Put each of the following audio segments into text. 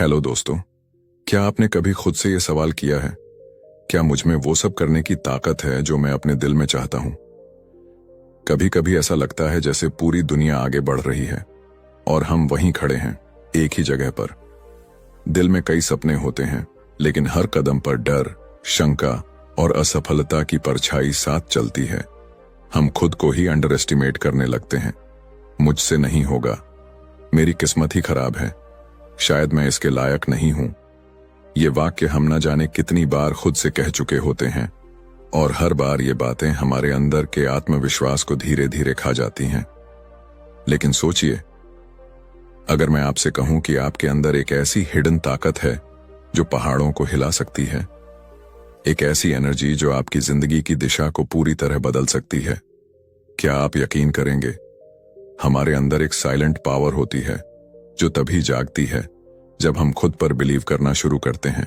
Hello दोस्तों, क्या आपने कभी खुद से ये सवाल किया है, क्या मुझ में वो सब करने की ताकत है जो मैं अपने दिल में चाहता हूं? कभी कभी ऐसा लगता है जैसे पूरी दुनिया आगे बढ़ रही है और हम वहीं खड़े हैं, एक ही जगह पर। दिल में कई सपने होते हैं, लेकिन हर कदम पर डर, शंका और असफलता की परछाई साथ चलती है। हम खुद को ही अंडर एस्टिमेट करने लगते हैं। मुझसे नहीं होगा, मेरी किस्मत ही खराब है, शायद मैं इसके लायक नहीं हूं। ये वाक्य हम न जाने कितनी बार खुद से कह चुके होते हैं, और हर बार ये बातें हमारे अंदर के आत्मविश्वास को धीरे धीरे खा जाती हैं। लेकिन सोचिए, अगर मैं आपसे कहूं कि आपके अंदर एक ऐसी हिडन ताकत है जो पहाड़ों को हिला सकती है, एक ऐसी एनर्जी जो आपकी जिंदगी की दिशा को पूरी तरह बदल सकती है, क्या आप यकीन करेंगे? हमारे अंदर एक साइलेंट पावर होती है जो तभी जागती है जब हम खुद पर बिलीव करना शुरू करते हैं।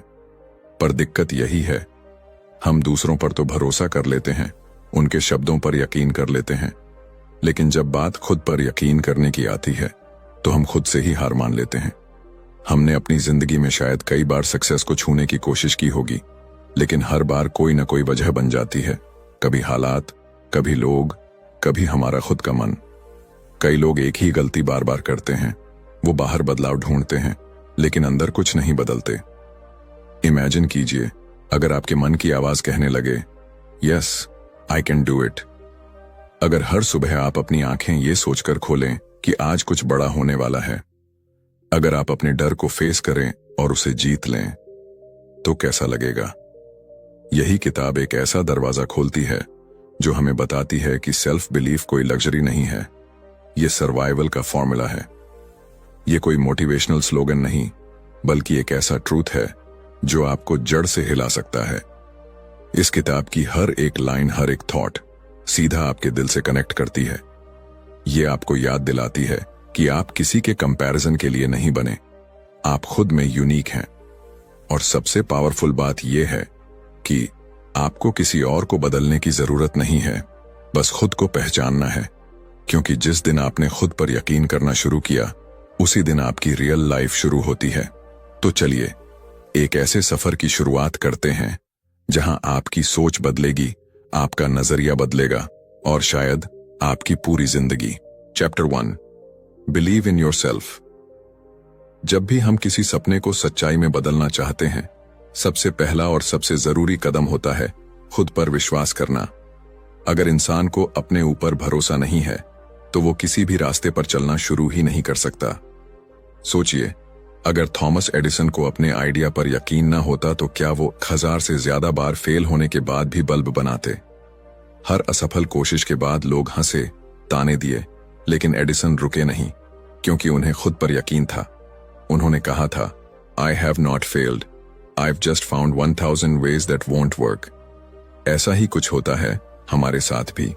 पर दिक्कत यही है, हम दूसरों पर तो भरोसा कर लेते हैं, उनके शब्दों पर यकीन कर लेते हैं, लेकिन जब बात खुद पर यकीन करने की आती है तो हम खुद से ही हार मान लेते हैं। हमने अपनी जिंदगी में शायद कई बार सक्सेस को छूने की कोशिश की होगी, लेकिन हर बार कोई ना कोई वजह बन जाती है। कभी हालात, कभी लोग, कभी हमारा खुद का मन। कई लोग एक ही गलती बार बार करते हैं, वो बाहर बदलाव ढूंढते हैं, लेकिन अंदर कुछ नहीं बदलते। इमेजिन कीजिए, अगर आपके मन की आवाज कहने लगे, yes I can do it. अगर हर सुबह आप अपनी आंखें ये सोचकर खोलें कि आज कुछ बड़ा होने वाला है, अगर आप अपने डर को फेस करें और उसे जीत लें, तो कैसा लगेगा? यही किताब एक ऐसा दरवाजा खोलती है जो हमें बताती है कि सेल्फ बिलीफ कोई लग्जरी नहीं है, ये सर्वाइवल का फॉर्मूला है। ये कोई मोटिवेशनल स्लोगन नहीं, बल्कि एक ऐसा ट्रूथ है जो आपको जड़ से हिला सकता है। इस किताब की हर एक लाइन, हर एक थॉट सीधा आपके दिल से कनेक्ट करती है। ये आपको याद दिलाती है कि आप किसी के कंपैरिजन के लिए नहीं बने, आप खुद में यूनिक हैं। और सबसे पावरफुल बात यह है कि आपको किसी और को बदलने की जरूरत नहीं है, बस खुद को पहचानना है। क्योंकि जिस दिन आपने खुद पर यकीन करना शुरू किया, उसी दिन आपकी रियल लाइफ शुरू होती है। तो चलिए एक ऐसे सफर की शुरुआत करते हैं जहां आपकी सोच बदलेगी, आपका नजरिया बदलेगा और शायद आपकी पूरी जिंदगी। Chapter 1, believe in yourself. जब भी हम किसी सपने को सच्चाई में बदलना चाहते हैं, सबसे पहला और सबसे जरूरी कदम होता है खुद पर विश्वास करना। अगर इंसान को अपने ऊपर भरोसा नहीं है तो वो किसी भी रास्ते पर चलना शुरू ही नहीं कर सकता। सोचिए, अगर थॉमस एडिसन को अपने आइडिया पर यकीन ना होता तो क्या वो 1000 से ज्यादा बार फेल होने के बाद भी बल्ब बनाते? हर असफल कोशिश के बाद लोग हंसे, ताने दिए, लेकिन एडिसन रुके नहीं, क्योंकि उन्हें खुद पर यकीन था। उन्होंने कहा था, I have not failed, I have just found 1000 ways that won't work। ऐसा ही कुछ होता है हमारे साथ भी।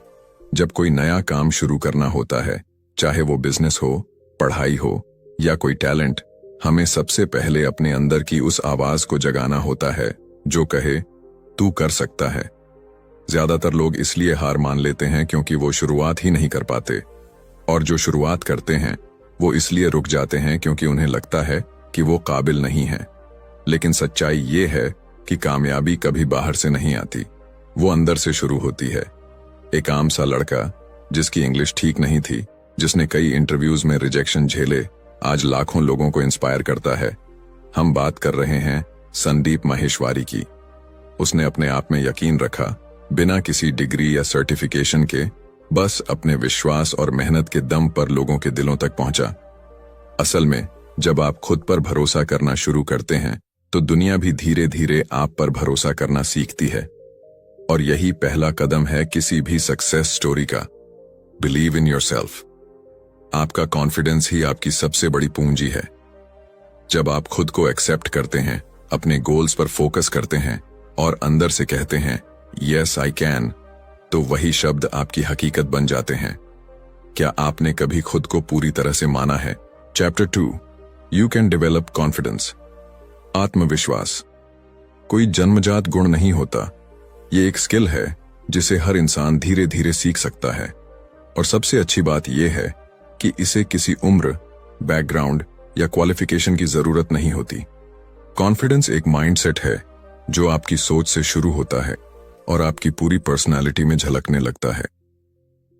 जब कोई नया काम शुरू करना होता है, चाहे वो बिजनेस हो, पढ़ाई हो या कोई टैलेंट, हमें सबसे पहले अपने अंदर की उस आवाज को जगाना होता है जो कहे, तू कर सकता है। ज्यादातर लोग इसलिए हार मान लेते हैं क्योंकि वो शुरुआत ही नहीं कर पाते, और जो शुरुआत करते हैं वो इसलिए रुक जाते हैं क्योंकि उन्हें लगता है कि वो काबिल नहीं है। लेकिन सच्चाई ये है कि कामयाबी कभी बाहर से नहीं आती, वो अंदर से शुरू होती है। एक आम सा लड़का जिसकी इंग्लिश ठीक नहीं थी, जिसने कई इंटरव्यूज में रिजेक्शन झेले, आज लाखों लोगों को इंस्पायर करता है। हम बात कर रहे हैं संदीप माहेश्वरी की। उसने अपने आप में यकीन रखा, बिना किसी डिग्री या सर्टिफिकेशन के, बस अपने विश्वास और मेहनत के दम पर लोगों के दिलों तक पहुंचा। असल में जब आप खुद पर भरोसा करना शुरू करते हैं तो दुनिया भी धीरे धीरे आप पर भरोसा करना सीखती है। और यही पहला कदम है किसी भी सक्सेस स्टोरी का, बिलीव इन योरसेल्फ। आपका कॉन्फिडेंस ही आपकी सबसे बड़ी पूंजी है। जब आप खुद को एक्सेप्ट करते हैं, अपने गोल्स पर फोकस करते हैं और अंदर से कहते हैं, यस आई कैन, तो वही शब्द आपकी हकीकत बन जाते हैं। क्या आपने कभी खुद को पूरी तरह से माना है? Chapter 2, you can develop confidence. आत्मविश्वास कोई जन्मजात गुण नहीं होता, ये एक स्किल है जिसे हर इंसान धीरे धीरे सीख सकता है। और सबसे अच्छी बात यह है कि इसे किसी उम्र, बैकग्राउंड या क्वालिफिकेशन की जरूरत नहीं होती। कॉन्फिडेंस एक माइंडसेट है जो आपकी सोच से शुरू होता है और आपकी पूरी पर्सनालिटी में झलकने लगता है।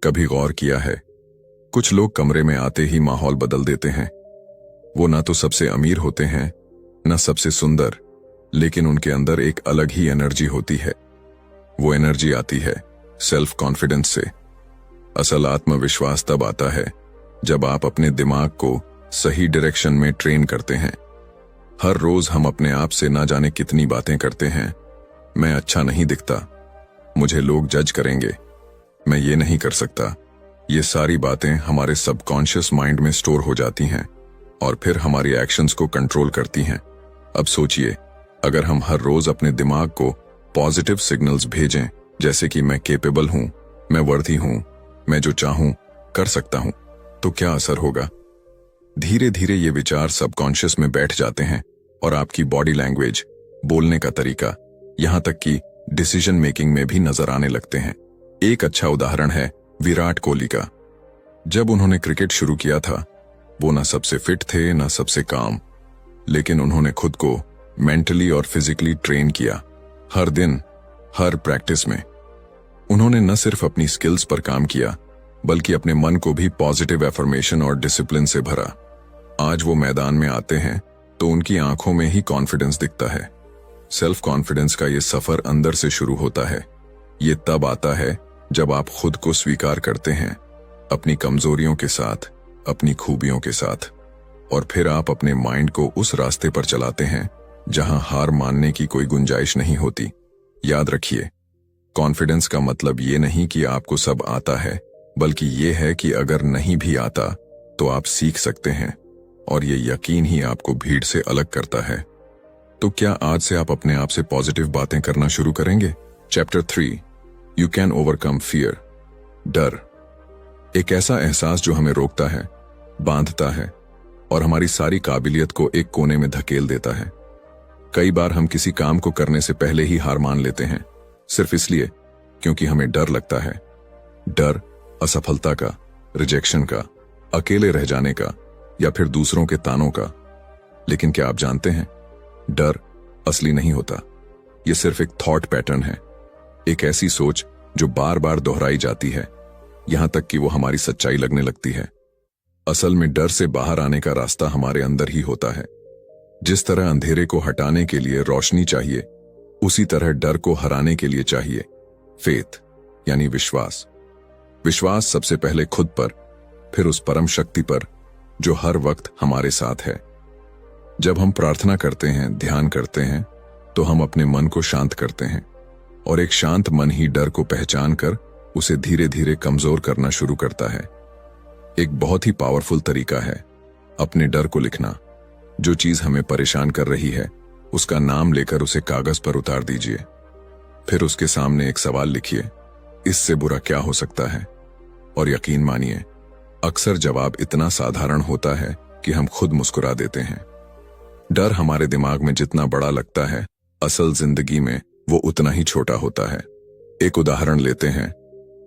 कभी गौर किया है, कुछ लोग कमरे में आते ही माहौल बदल देते हैं। वो ना तो सबसे अमीर होते हैं, ना सबसे सुंदर, लेकिन उनके अंदर एक अलग ही एनर्जी होती है। वो एनर्जी आती है सेल्फ कॉन्फिडेंस से। असल आत्मविश्वास तब आता है जब आप अपने दिमाग को सही डायरेक्शन में ट्रेन करते हैं। हर रोज हम अपने आप से ना जाने कितनी बातें करते हैं। मैं अच्छा नहीं दिखता, मुझे लोग जज करेंगे, मैं ये नहीं कर सकता। ये सारी बातें हमारे सबकॉन्शियस माइंड में स्टोर हो जाती हैं और फिर हमारी एक्शंस को कंट्रोल करती हैं। अब सोचिए, अगर हम हर रोज अपने दिमाग को पॉजिटिव सिग्नल्स भेजें, जैसे कि मैं केपेबल हूं, मैं वर्दी हूं, मैं जो चाहूं कर सकता हूं, तो क्या असर होगा? धीरे धीरे ये विचार सबकॉन्शियस में बैठ जाते हैं और आपकी बॉडी लैंग्वेज, बोलने का तरीका, यहां तक कि डिसीजन मेकिंग में भी नजर आने लगते हैं। एक अच्छा उदाहरण है विराट कोहली का। जब उन्होंने क्रिकेट शुरू किया था, वो ना सबसे फिट थे, ना सबसे काम, लेकिन उन्होंने खुद को मेंटली और फिजिकली ट्रेन किया। हर दिन, हर प्रैक्टिस में उन्होंने न सिर्फ अपनी स्किल्स पर काम किया, बल्कि अपने मन को भी पॉजिटिव एफर्मेशन और डिसिप्लिन से भरा। आज वो मैदान में आते हैं तो उनकी आंखों में ही कॉन्फिडेंस दिखता है। सेल्फ कॉन्फिडेंस का ये सफर अंदर से शुरू होता है। ये तब आता है जब आप खुद को स्वीकार करते हैं, अपनी कमजोरियों के साथ, अपनी खूबियों के साथ, और फिर आप अपने माइंड को उस रास्ते पर चलाते हैं जहां हार मानने की कोई गुंजाइश नहीं होती। याद रखिए, कॉन्फिडेंस का मतलब ये नहीं कि आपको सब आता है, बल्कि ये है कि अगर नहीं भी आता तो आप सीख सकते हैं, और ये यकीन ही आपको भीड़ से अलग करता है। तो क्या आज से आप अपने आप से पॉजिटिव बातें करना शुरू करेंगे? Chapter 3, you can overcome fear. डर एक ऐसा एहसास जो हमें रोकता है, बांधता है और हमारी सारी काबिलियत को एक कोने में धकेल देता है। कई बार हम किसी काम को करने से पहले ही हार मान लेते हैं, सिर्फ इसलिए क्योंकि हमें डर लगता है। डर असफलता का, रिजेक्शन का, अकेले रह जाने का, या फिर दूसरों के तानों का। लेकिन क्या आप जानते हैं, डर असली नहीं होता। यह सिर्फ एक थॉट पैटर्न है, एक ऐसी सोच जो बार बार दोहराई जाती है, यहां तक कि वो हमारी सच्चाई लगने लगती है। असल में डर से बाहर आने का रास्ता हमारे अंदर ही होता है। जिस तरह अंधेरे को हटाने के लिए रोशनी चाहिए, उसी तरह डर को हराने के लिए चाहिए फेथ, यानी विश्वास। विश्वास सबसे पहले खुद पर, फिर उस परम शक्ति पर जो हर वक्त हमारे साथ है। जब हम प्रार्थना करते हैं, ध्यान करते हैं, तो हम अपने मन को शांत करते हैं, और एक शांत मन ही डर को पहचान कर उसे धीरे धीरे कमजोर करना शुरू करता है। एक बहुत ही पावरफुल तरीका है अपने डर को लिखना। जो चीज हमें परेशान कर रही है, उसका नाम लेकर उसे कागज पर उतार दीजिए। फिर उसके सामने एक सवाल लिखिए, इससे बुरा क्या हो सकता है? और यकीन मानिए, अक्सर जवाब इतना साधारण होता है कि हम खुद मुस्कुरा देते हैं। डर हमारे दिमाग में जितना बड़ा लगता है, असल जिंदगी में वो उतना ही छोटा होता है। एक उदाहरण लेते हैं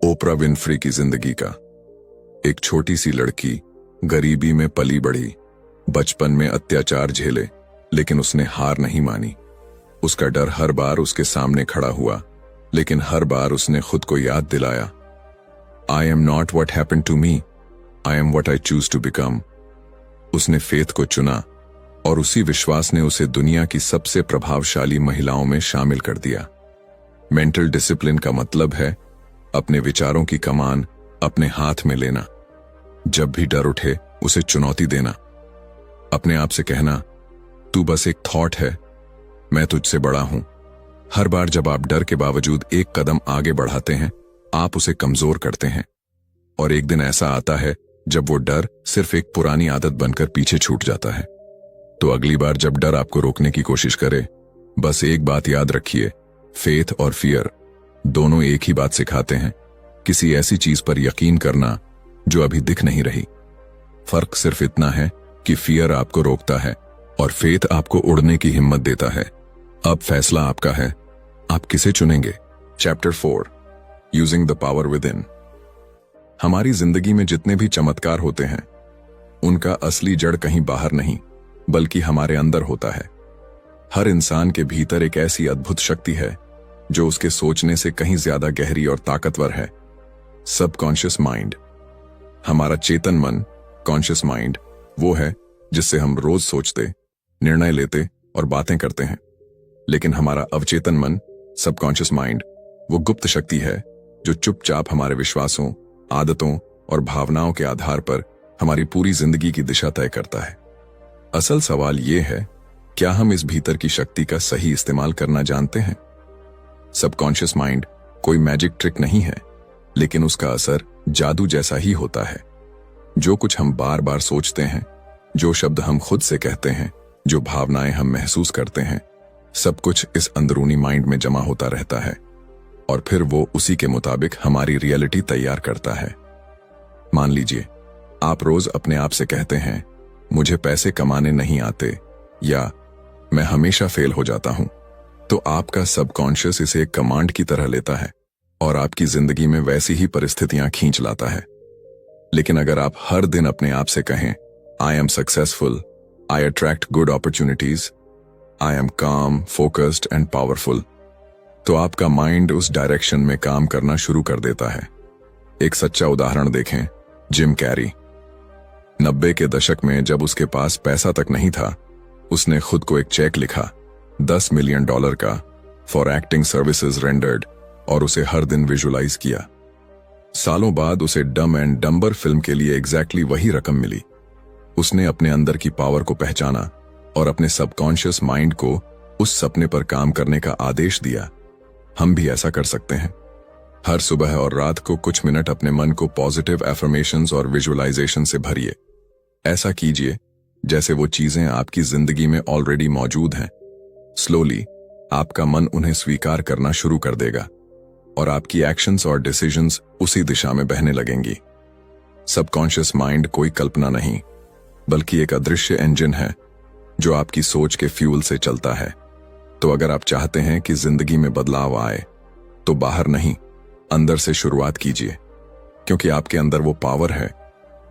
ओपरा विनफ्री की जिंदगी का। एक छोटी सी लड़की, गरीबी में पली बढ़ी, बचपन में अत्याचार झेले, लेकिन उसने हार नहीं मानी। उसका डर हर बार उसके सामने खड़ा हुआ, लेकिन हर बार उसने खुद को याद दिलाया, I am not what happened to me, I am what I choose to become. उसने फेथ को चुना, और उसी विश्वास ने उसे दुनिया की सबसे प्रभावशाली महिलाओं में शामिल कर दिया। मेंटल डिसिप्लिन का मतलब है अपने विचारों की कमान अपने हाथ में लेना। जब भी डर उठे, उसे चुनौती देना। अपने आप से कहना, तू बस एक थॉट है, मैं तुझसे बड़ा हूं। हर बार जब आप डर के बावजूद एक कदम आगे बढ़ाते हैं, आप उसे कमजोर करते हैं। और एक दिन ऐसा आता है जब वो डर सिर्फ एक पुरानी आदत बनकर पीछे छूट जाता है। तो अगली बार जब डर आपको रोकने की कोशिश करे, बस एक बात याद रखिए, फेथ और फियर दोनों एक ही बात सिखाते हैं, किसी ऐसी चीज पर यकीन करना जो अभी दिख नहीं रही। फर्क सिर्फ इतना है कि फियर आपको रोकता है और फेथ आपको उड़ने की हिम्मत देता है। अब फैसला आपका है, आप किसे चुनेंगे? Chapter 4, using the power with in. हमारी जिंदगी में जितने भी चमत्कार होते हैं, उनका असली जड़ कहीं बाहर नहीं बल्कि हमारे अंदर होता है। हर इंसान के भीतर एक ऐसी अद्भुत शक्ति है जो उसके सोचने से कहीं ज्यादा गहरी और ताकतवर है। Subconscious mind. हमारा चेतन मन, कॉन्शियस माइंड, वो है जिससे हम रोज सोचते, निर्णय लेते और बातें करते हैं। लेकिन हमारा अवचेतन मन, सबकॉन्शियस माइंड, वो गुप्त शक्ति है जो चुपचाप हमारे विश्वासों, आदतों और भावनाओं के आधार पर हमारी पूरी जिंदगी की दिशा तय करता है। असल सवाल यह है, क्या हम इस भीतर की शक्ति का सही इस्तेमाल करना जानते हैं? सबकॉन्शियस माइंड कोई मैजिक ट्रिक नहीं है, लेकिन उसका असर जादू जैसा ही होता है। जो कुछ हम बार बार सोचते हैं, जो शब्द हम खुद से कहते हैं, जो भावनाएं हम महसूस करते हैं, सब कुछ इस अंदरूनी माइंड में जमा होता रहता है और फिर वो उसी के मुताबिक हमारी रियलिटी तैयार करता है। मान लीजिए आप रोज अपने आप से कहते हैं, मुझे पैसे कमाने नहीं आते या मैं हमेशा फेल हो जाता हूं, तो आपका सबकॉन्शियस इसे एक कमांड की तरह लेता है और आपकी जिंदगी में वैसी ही परिस्थितियां खींच लाता है। लेकिन अगर आप हर दिन अपने आप से कहें, I am successful, I attract good opportunities, I am काम, फोकस्ड एंड पावरफुल, तो आपका माइंड उस डायरेक्शन में काम करना शुरू कर देता है। एक सच्चा उदाहरण देखें, जिम कैरी। 90 के दशक में जब उसके पास पैसा तक नहीं था, उसने खुद को एक चेक लिखा, $10 मिलियन का, फॉर एक्टिंग सर्विसेज रेंडर्ड, और उसे हर दिन विजुलाइज किया। सालों बाद उसे डम एंड डम्बर फिल्म के लिए एग्जैक्टली वही रकम मिली। उसने अपने अंदर की पावर को पहचाना और अपने सबकॉन्शियस माइंड को उस सपने पर काम करने का आदेश दिया। हम भी ऐसा कर सकते हैं। हर सुबह और रात को कुछ मिनट अपने मन को पॉजिटिव एफर्मेशंस और विजुअलाइजेशन से भरिए। ऐसा कीजिए जैसे वो चीजें आपकी जिंदगी में ऑलरेडी मौजूद हैं। स्लोली आपका मन उन्हें स्वीकार करना शुरू कर देगा और आपकी एक्शंस और डिसीजंस उसी दिशा में बहने लगेंगी। सबकॉन्शियस माइंड कोई कल्पना नहीं, बल्कि एक अदृश्य इंजन है जो आपकी सोच के फ्यूल से चलता है। तो अगर आप चाहते हैं कि जिंदगी में बदलाव आए, तो बाहर नहीं, अंदर से शुरुआत कीजिए, क्योंकि आपके अंदर वो पावर है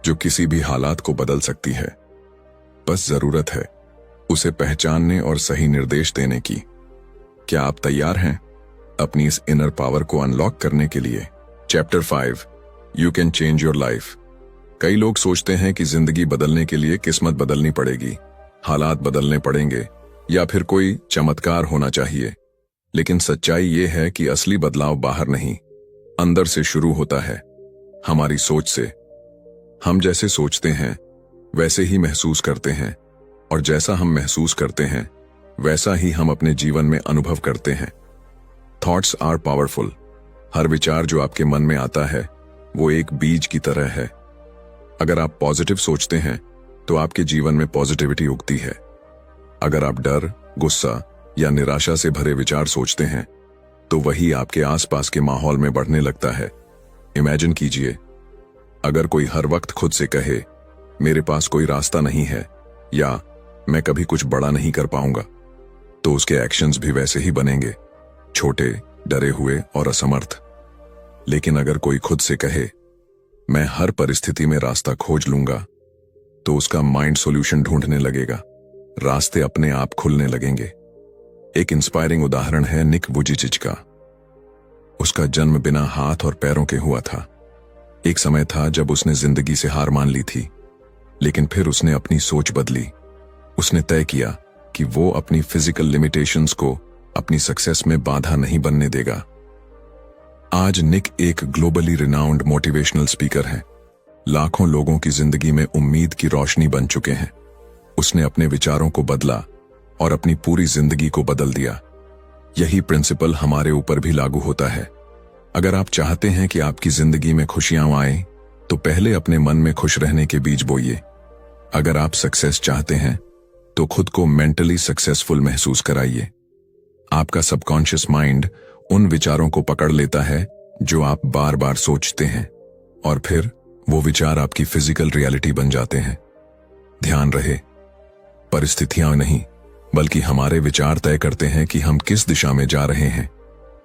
जो किसी भी हालात को बदल सकती है। बस जरूरत है उसे पहचानने और सही निर्देश देने की। क्या आप तैयार हैं अपनी इस इनर पावर को अनलॉक करने के लिए? Chapter 5, you can change your life. कई लोग सोचते हैं कि जिंदगी बदलने के लिए किस्मत बदलनी पड़ेगी, हालात बदलने पड़ेंगे या फिर कोई चमत्कार होना चाहिए। लेकिन सच्चाई ये है कि असली बदलाव बाहर नहीं, अंदर से शुरू होता है, हमारी सोच से। हम जैसे सोचते हैं वैसे ही महसूस करते हैं, और जैसा हम महसूस करते हैं वैसा ही हम अपने जीवन में अनुभव करते हैं। Thoughts are powerful. हर विचार जो आपके मन में आता है वो एक बीज की तरह है। अगर आप पॉजिटिव सोचते हैं तो आपके जीवन में पॉजिटिविटी उगती है। अगर आप डर, गुस्सा या निराशा से भरे विचार सोचते हैं तो वही आपके आसपास के माहौल में बढ़ने लगता है। इमेजिन कीजिए, अगर कोई हर वक्त खुद से कहे, मेरे पास कोई रास्ता नहीं है या मैं कभी कुछ बड़ा नहीं कर पाऊंगा, तो उसके एक्शंस भी वैसे ही बनेंगे, छोटे, डरे हुए और असमर्थ। लेकिन अगर कोई खुद से कहे, मैं हर परिस्थिति में रास्ता खोज लूंगा, तो उसका माइंड सॉल्यूशन ढूंढने लगेगा, रास्ते अपने आप खुलने लगेंगे। एक इंस्पायरिंग उदाहरण है निक वुजिचिच का। उसका जन्म बिना हाथ और पैरों के हुआ था। एक समय था जब उसने जिंदगी से हार मान ली थी, लेकिन फिर उसने अपनी सोच बदली। उसने तय किया कि वो अपनी फिजिकल लिमिटेशंस को अपनी सक्सेस में बाधा नहीं बनने देगा। आज निक एक ग्लोबली रिनाउंड मोटिवेशनल स्पीकर है। लाखों लोगों की जिंदगी में उम्मीद की रोशनी बन चुके हैं। उसने अपने विचारों को बदला और अपनी पूरी जिंदगी को बदल दिया। यही प्रिंसिपल हमारे ऊपर भी लागू होता है। अगर आप चाहते हैं कि आपकी जिंदगी में खुशियां आए, तो पहले अपने मन में खुश रहने के बीज बोइए। अगर आप सक्सेस चाहते हैं तो खुद को मेंटली सक्सेसफुल महसूस कराइए। आपका सबकॉन्शियस माइंड उन विचारों को पकड़ लेता है जो आप बार बार सोचते हैं, और फिर वो विचार आपकी फिजिकल रियलिटी बन जाते हैं। ध्यान रहे, परिस्थितियां नहीं बल्कि हमारे विचार तय करते हैं कि हम किस दिशा में जा रहे हैं।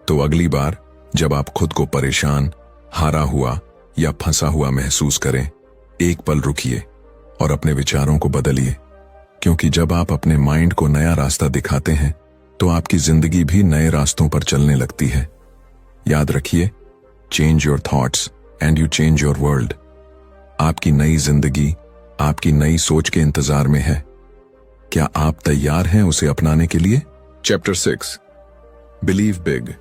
तो अगली बार जब आप खुद को परेशान, हारा हुआ या फंसा हुआ महसूस करें, एक पल रुकिए और अपने विचारों को बदलिए, क्योंकि जब आप अपने माइंड को नया रास्ता दिखाते हैं तो आपकी जिंदगी भी नए रास्तों पर चलने लगती है। याद रखिए, change your thoughts and you change your world. आपकी नई जिंदगी आपकी नई सोच के इंतजार में है। क्या आप तैयार हैं उसे अपनाने के लिए? Chapter 6, believe big.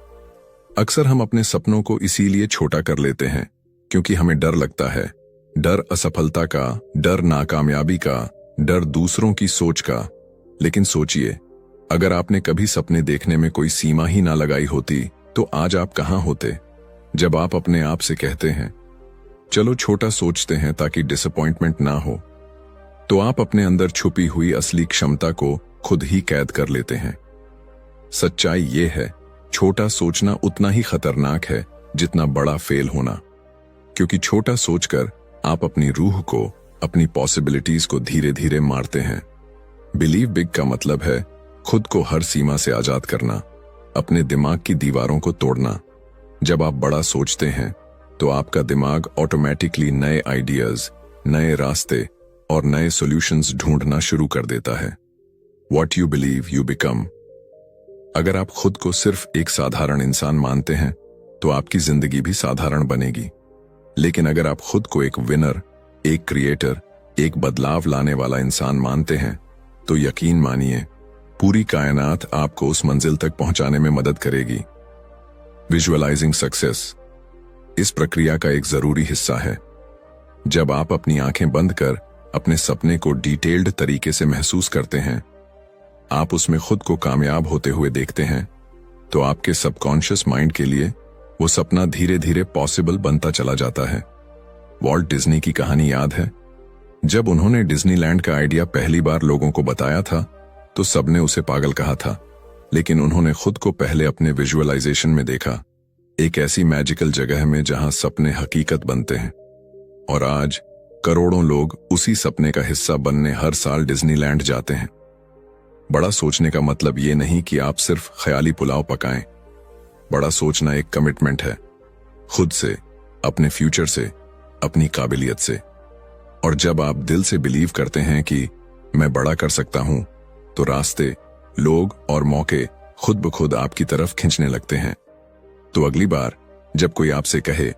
अक्सर हम अपने सपनों को इसीलिए छोटा कर लेते हैं क्योंकि हमें डर लगता है। डर असफलता का, डर नाकामयाबी का, डर दूसरों की सोच का। लेकिन सोचिए, अगर आपने कभी सपने देखने में कोई सीमा ही ना लगाई होती तो आज आप कहां होते? जब आप अपने आप से कहते हैं चलो छोटा सोचते हैं ताकि डिसअपॉइंटमेंट ना हो, तो आप अपने अंदर छुपी हुई असली क्षमता को खुद ही कैद कर लेते हैं। सच्चाई ये है, छोटा सोचना उतना ही खतरनाक है जितना बड़ा फेल होना, क्योंकि छोटा सोचकर आप अपनी रूह को, अपनी पॉसिबिलिटीज को धीरे धीरे मारते हैं। बिलीव बिग का मतलब है खुद को हर सीमा से आजाद करना, अपने दिमाग की दीवारों को तोड़ना। जब आप बड़ा सोचते हैं तो आपका दिमाग ऑटोमेटिकली नए आइडियाज, नए रास्ते और नए सॉल्यूशंस ढूंढना शुरू कर देता है। What you believe you become। अगर आप खुद को सिर्फ एक साधारण इंसान मानते हैं तो आपकी जिंदगी भी साधारण बनेगी। लेकिन अगर आप खुद को एक विनर, एक क्रिएटर, एक बदलाव लाने वाला इंसान मानते हैं तो यकीन मानिए, पूरी कायनात आपको उस मंजिल तक पहुंचाने में मदद करेगी। विजुअलाइजिंग सक्सेस इस प्रक्रिया का एक जरूरी हिस्सा है। जब आप अपनी आंखें बंद कर अपने सपने को डिटेल्ड तरीके से महसूस करते हैं, आप उसमें खुद को कामयाब होते हुए देखते हैं, तो आपके सबकॉन्शियस माइंड के लिए वो सपना धीरे धीरे पॉसिबल बनता चला जाता है। वॉल्ट डिज्नी की कहानी याद है? जब उन्होंने डिज्नीलैंड का आइडिया पहली बार लोगों को बताया था तो सबने उसे पागल कहा था, लेकिन उन्होंने खुद को पहले अपने विजुअलाइजेशन में देखा, एक ऐसी मैजिकल जगह में जहां सपने हकीकत बनते हैं। और आज करोड़ों लोग उसी सपने का हिस्सा बनने हर साल डिज्नीलैंड जाते हैं। बड़ा सोचने का मतलब ये नहीं कि आप सिर्फ ख्याली पुलाव पकाएं। बड़ा सोचना एक कमिटमेंट है, खुद से, अपने फ्यूचर से, अपनी काबिलियत से। और जब आप दिल से बिलीव करते हैं कि मैं बड़ा कर सकता हूं, तो रास्ते, लोग और मौके खुद ब खुद आपकी तरफ खींचने लगते हैं। तो अगली बार जब कोई आपसे कहे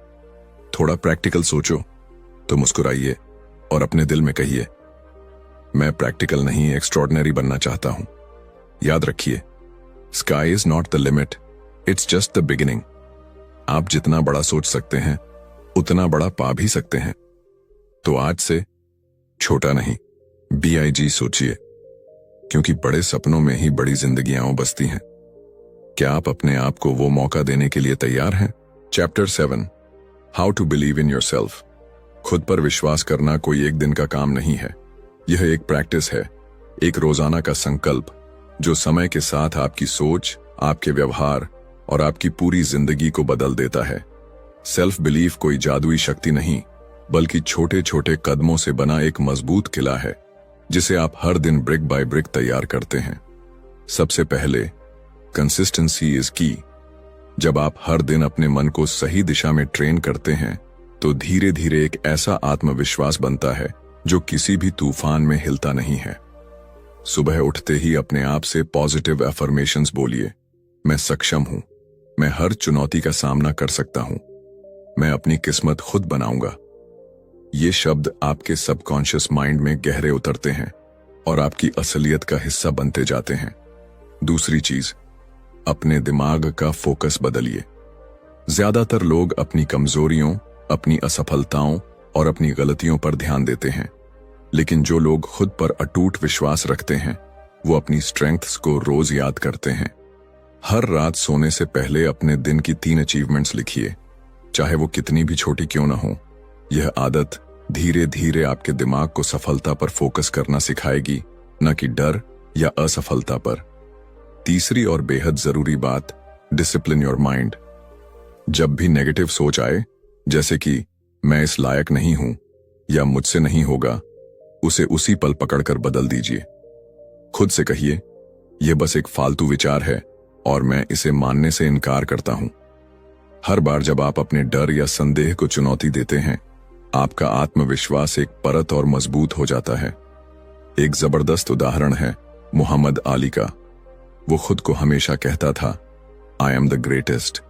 थोड़ा प्रैक्टिकल सोचो, तो मुस्कुराइए और अपने दिल में कहिए, मैं प्रैक्टिकल नहीं एक्स्ट्रॉर्डिनरी बनना चाहता हूं। याद रखिए, sky is not the limit, it's just the beginning. आप जितना बड़ा सोच सकते हैं उतना बड़ा पा भी सकते हैं। तो आज से छोटा नहीं, BIG सोचिए, क्योंकि बड़े सपनों में ही बड़ी जिंदगियां बसती हैं। क्या आप अपने आप को वो मौका देने के लिए तैयार हैं? Chapter 7, how to believe in yourself. खुद पर विश्वास करना कोई एक दिन का काम नहीं है। यह एक प्रैक्टिस है, एक रोजाना का संकल्प जो समय के साथ आपकी सोच, आपके व्यवहार और आपकी पूरी जिंदगी को बदल देता है। सेल्फ बिलीफ कोई जादुई शक्ति नहीं, बल्कि छोटे छोटे कदमों से बना एक मजबूत किला है जिसे आप हर दिन ब्रिक बाय ब्रिक तैयार करते हैं। सबसे पहले, कंसिस्टेंसी इज की। जब आप हर दिन अपने मन को सही दिशा में ट्रेन करते हैं तो धीरे धीरे एक ऐसा आत्मविश्वास बनता है जो किसी भी तूफान में हिलता नहीं है। सुबह उठते ही अपने आप से पॉजिटिव अफर्मेशंस बोलिए, मैं सक्षम हूं, मैं हर चुनौती का सामना कर सकता हूं, मैं अपनी किस्मत खुद बनाऊंगा। ये शब्द आपके सबकॉन्शियस माइंड में गहरे उतरते हैं और आपकी असलियत का हिस्सा बनते जाते हैं। दूसरी चीज, अपने दिमाग का फोकस बदलिए। ज्यादातर लोग अपनी कमजोरियों, अपनी असफलताओं और अपनी गलतियों पर ध्यान देते हैं, लेकिन जो लोग खुद पर अटूट विश्वास रखते हैं वो अपनी स्ट्रेंथ्स को रोज याद करते हैं। हर रात सोने से पहले अपने दिन की 3 अचीवमेंट्स लिखिए, चाहे वो कितनी भी छोटी क्यों ना हो। यह आदत धीरे धीरे आपके दिमाग को सफलता पर फोकस करना सिखाएगी, न कि डर या असफलता पर। तीसरी और बेहद जरूरी बात, डिसिप्लिन योर माइंड। जब भी नेगेटिव सोच आए, जैसे कि मैं इस लायक नहीं हूं या मुझसे नहीं होगा, उसे उसी पल पकड़कर बदल दीजिए। खुद से कहिए, यह बस एक फालतू विचार है और मैं इसे मानने से इनकार करता हूं। हर बार जब आप अपने डर या संदेह को चुनौती देते हैं आपका आत्मविश्वास एक परत और मजबूत हो जाता है। एक जबरदस्त उदाहरण है मोहम्मद अली का। वो खुद को हमेशा कहता था, आई एम द ग्रेटेस्ट,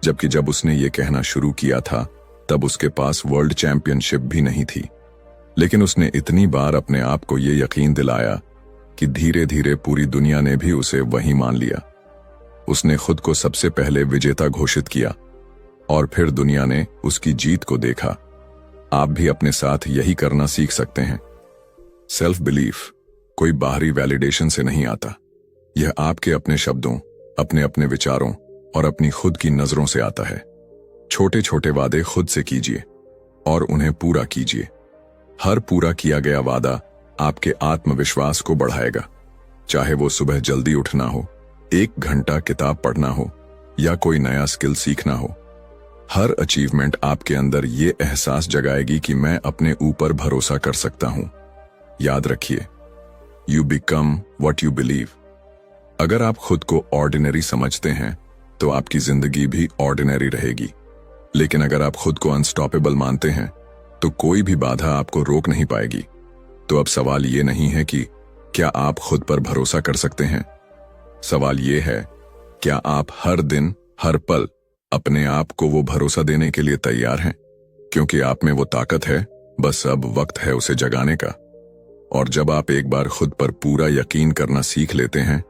जबकि जब उसने ये कहना शुरू किया था तब उसके पास वर्ल्ड चैंपियनशिप भी नहीं थी। लेकिन उसने इतनी बार अपने आप को ये यकीन दिलाया कि धीरे धीरे पूरी दुनिया ने भी उसे वही मान लिया। उसने खुद को सबसे पहले विजेता घोषित किया और फिर दुनिया ने उसकी जीत को देखा। आप भी अपने साथ यही करना सीख सकते हैं। सेल्फ बिलीफ कोई बाहरी वैलिडेशन से नहीं आता। यह आपके अपने शब्दों, अपने अपने विचारों और अपनी खुद की नजरों से आता है। छोटे छोटे वादे खुद से कीजिए और उन्हें पूरा कीजिए। हर पूरा किया गया वादा आपके आत्मविश्वास को बढ़ाएगा। चाहे वो सुबह जल्दी उठना हो, 1 घंटा किताब पढ़ना हो या कोई नया स्किल सीखना हो। हर अचीवमेंट आपके अंदर ये एहसास जगाएगी कि मैं अपने ऊपर भरोसा कर सकता हूं। याद रखिए, you become what you believe. अगर आप खुद को ऑर्डिनरी समझते हैं तो आपकी जिंदगी भी ऑर्डिनरी रहेगी। लेकिन अगर आप खुद को अनस्टॉपेबल मानते हैं तो कोई भी बाधा आपको रोक नहीं पाएगी। तो अब सवाल ये नहीं है कि क्या आप खुद पर भरोसा कर सकते हैं। सवाल ये है, क्या आप हर दिन, हर पल अपने आप को वो भरोसा देने के लिए तैयार हैं? क्योंकि आप में वो ताकत है, बस अब वक्त है उसे जगाने का। और जब आप एक बार खुद पर पूरा यकीन करना सीख लेते हैं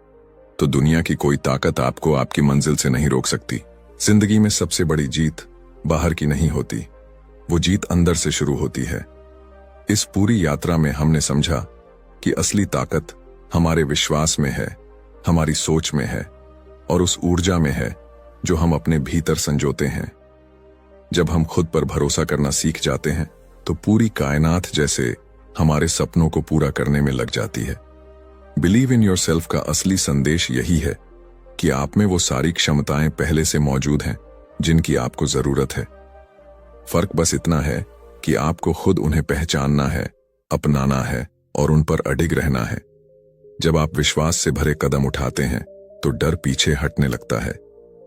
तो दुनिया की कोई ताकत आपको आपकी मंजिल से नहीं रोक सकती। जिंदगी में सबसे बड़ी जीत बाहर की नहीं होती, वो जीत अंदर से शुरू होती है। इस पूरी यात्रा में हमने समझा कि असली ताकत हमारे विश्वास में है, हमारी सोच में है और उस ऊर्जा में है जो हम अपने भीतर संजोते हैं। जब हम खुद पर भरोसा करना सीख जाते हैं तो पूरी कायनात जैसे हमारे सपनों को पूरा करने में लग जाती है। बिलीव इन योरसेल्फ का असली संदेश यही है कि आप में वो सारी क्षमताएं पहले से मौजूद हैं जिनकी आपको जरूरत है। फर्क बस इतना है कि आपको खुद उन्हें पहचानना है, अपनाना है और उन पर अडिग रहना है। जब आप विश्वास से भरे कदम उठाते हैं तो डर पीछे हटने लगता है।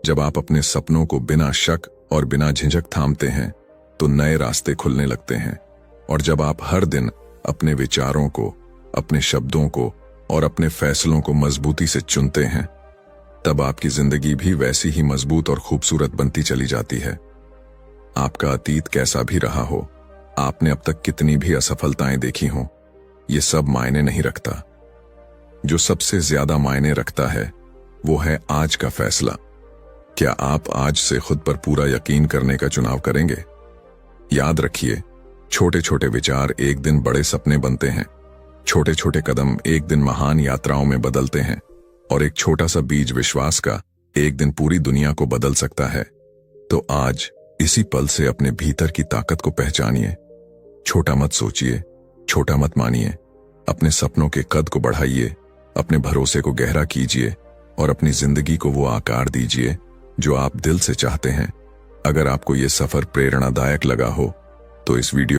जब आप अपने सपनों को बिना शक और बिना झिझक थामते हैं तो नए रास्ते खुलने लगते हैं। और जब आप हर दिन अपने विचारों को, अपने शब्दों को और अपने फैसलों को मजबूती से चुनते हैं तब आपकी जिंदगी भी वैसी ही मजबूत और खूबसूरत बनती चली जाती है। आपका अतीत कैसा भी रहा हो, आपने अब तक कितनी भी असफलताएं देखी हों, ये सब मायने नहीं रखता। जो सबसे ज्यादा मायने रखता है वो है आज का फैसला। क्या आप आज से खुद पर पूरा यकीन करने का चुनाव करेंगे? याद रखिए, छोटे छोटे विचार एक दिन बड़े सपने बनते हैं। छोटे छोटे कदम एक दिन महान यात्राओं में बदलते हैं और एक छोटा सा बीज विश्वास का एक दिन पूरी दुनिया को बदल सकता है। तो आज इसी पल से अपने भीतर की ताकत को पहचानिए। छोटा मत सोचिए, छोटा मत मानिए। अपने सपनों के कद को बढ़ाइए, अपने भरोसे को गहरा कीजिए और अपनी जिंदगी को वो आकार दीजिए जो आप दिल से चाहते हैं। अगर आपको ये सफर प्रेरणादायक लगा हो तो इस वीडियो